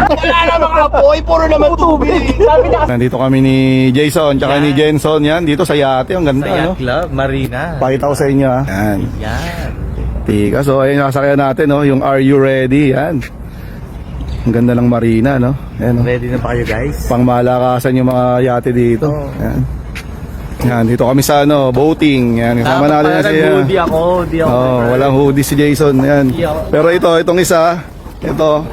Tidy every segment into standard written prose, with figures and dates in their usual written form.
Wala namang apoy, puro naman tubig. Nandito kami ni Jason, tsaka ni Jenson. Yan, dito sa yate. Ang ganda, Sa ano? Yacht Club, Marina. Pakita ko sa inyo, ha? Yan. Yan. Tika, so ayun, nakasakyan natin, no? Yung Are You Ready? Yan. Ang ganda ng marina, no? Yan, no? Ready na ba kayo, guys? Pangmalakasan yung mga yate dito. Yan. Yan, dito kami sa, ano, boating. Yan, kasama natin na siya. Hoodie ako. Hoodie ako. Oh, walang hoodie si Jason. Yan. Pero itong isa, ito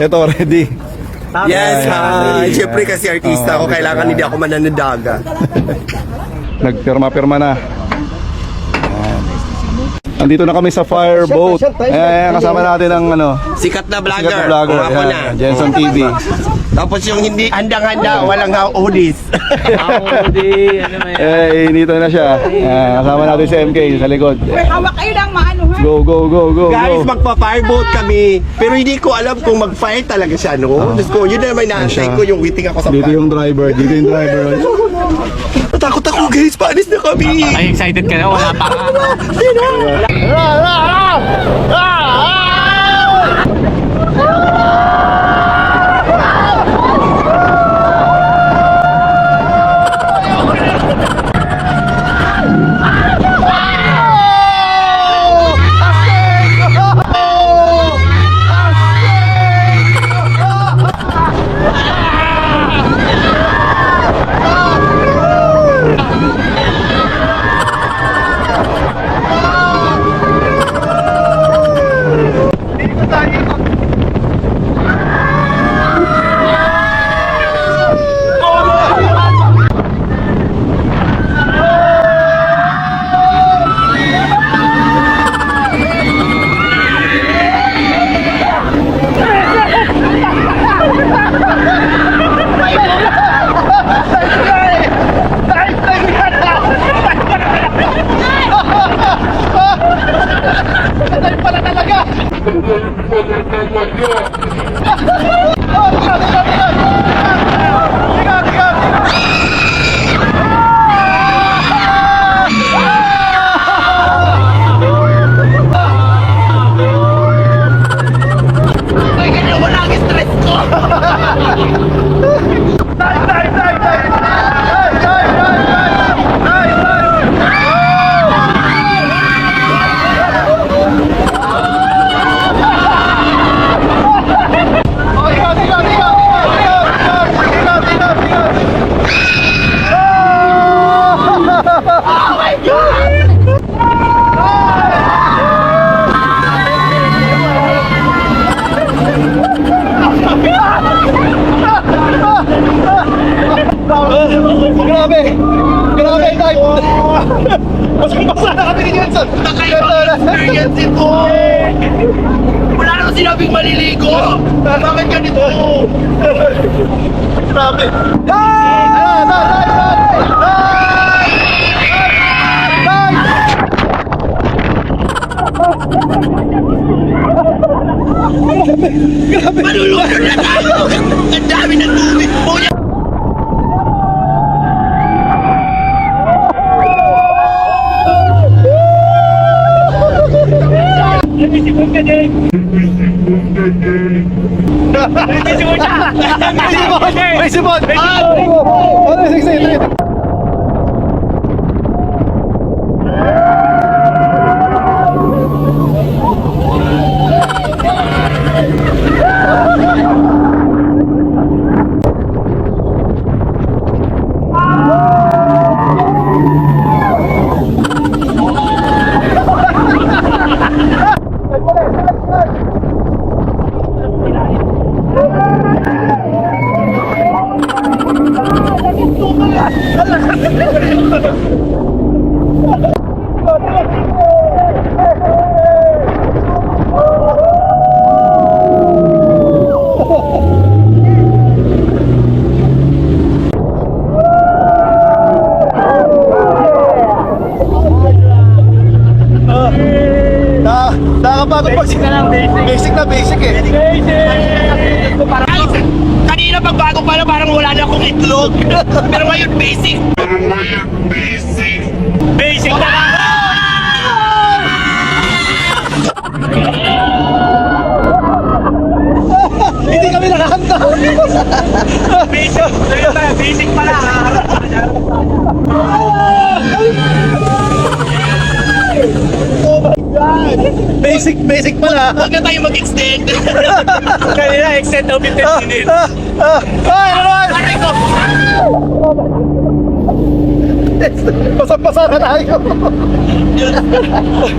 ready. Yes, Yan. hi. Siyempre kasi artista ako, kailangan hindi ako mananadaga. Nagpirma-pirma na. Yan. Andito na kami sa fireboat. Ayan, kasama natin ang ano, Sikat na vlogger. sikat na vlogger. O, ako Ayan, na. Jenson TV. Tapos yung hindi handang-handa, walang hoodies. Hoodie. Ano may... Dito na siya. Ayan, kasama natin si MK sa likod. Hawak kayo ng maano ha? Go. Guys, magpa-fireboat kami. Pero hindi ko alam kung mag-fire talaga siya, no? Diyos ko, yun naman naantay ko, yung waiting ako sa Dito fire. yung driver. Takot ako, guys. Paalis na kami. Ay, excited ka na? Wala pa ka. Grabe, type. Basang-basa na kami ni Jenson. Experience ito. Wala naman sinabing maliligo. Bakit ganito? Grabe. Malulunod na tayo. Ang dami ng tubig po niya. May sipon! Ano, sige. Nakakapagod pag basic eh. Guys, kanina pagbago pala parang wala na akong itlog. Pero ngayon basic. Basic na lang. Hindi kami Basic pala. Basic pala. Huwag na tayo mag-extend. Kanina, extend of 15 minutes. Ay, ano naman? Aray ko! Pasang-pasa na tayo.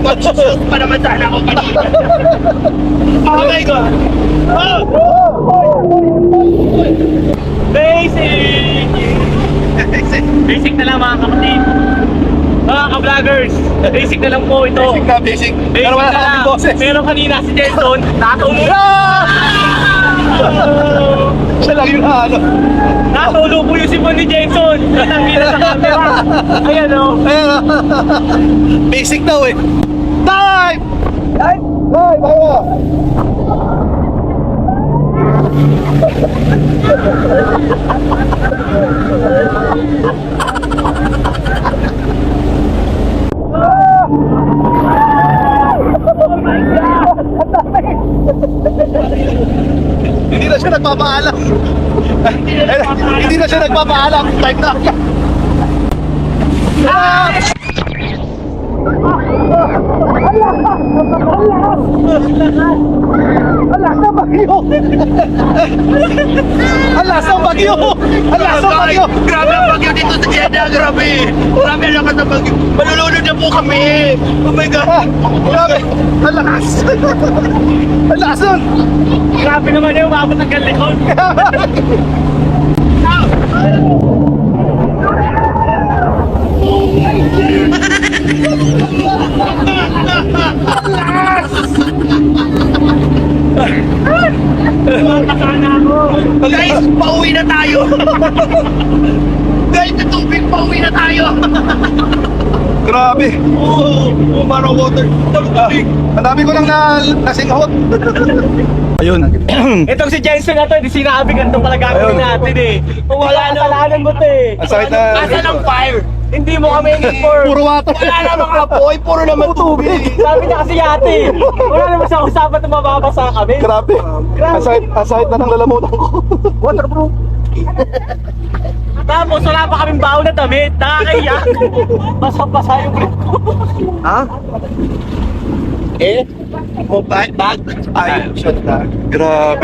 Mag-shoot pa naman sana ako kanina. Oh my God! Basic! Basic na lang mga kapatid. Mga ka-vloggers, basic na lang po ito. Basic na, basic. Pero wala na na kaming boses. Pero kanina si Jenson, nakatulog. Siya lang yung ano. Nakatulog po yung sipon ni Jenson. Natanggilan sa camera. Ayan o. Ayan. Basic daw eh. Time! Time! Time! Bawa! Hindi na siya nagpapaalam. Hindi na siya nagpapaalam. Time na. Alas ng bagyo! Alas ng bagyo! Alas ng bagyo! Grabe ang bagyo dito sa Jeddah, grabe! Grabe ang lakas ng bagyo! Malulunod na po kami! Oh my God! Grabe! Ang lakas! Ang lakas nun! Grabe naman yung umabot ng galikon. Matakana ako. Guys, pauwi na tayo! Guys, sa tubig, pauwi na tayo! Grabe! Parang water. Tubig! Ang dami ko lang nasinghot. Ayun. Itong si Jenson na to, di sinabi ganito pala gagawin Ayun. natin eh. Kung wala na, kasalanan mo to eh. Ang sakit na. Asan ang fire? Hindi mo kami in-inform. Puro water. Wala namang apoy, puro naman tubig! Sabi niya kasi yate. Wala naman sa usapan na mababasa kami. Grabe. Ang sakit na ng lalamunan ko. Waterproof. Tapos wala pa kaming baon na damit. Nakakaiya. Basa-basa yung grip ko. Eh? Mobile bag? Ay, shut na. Grabe.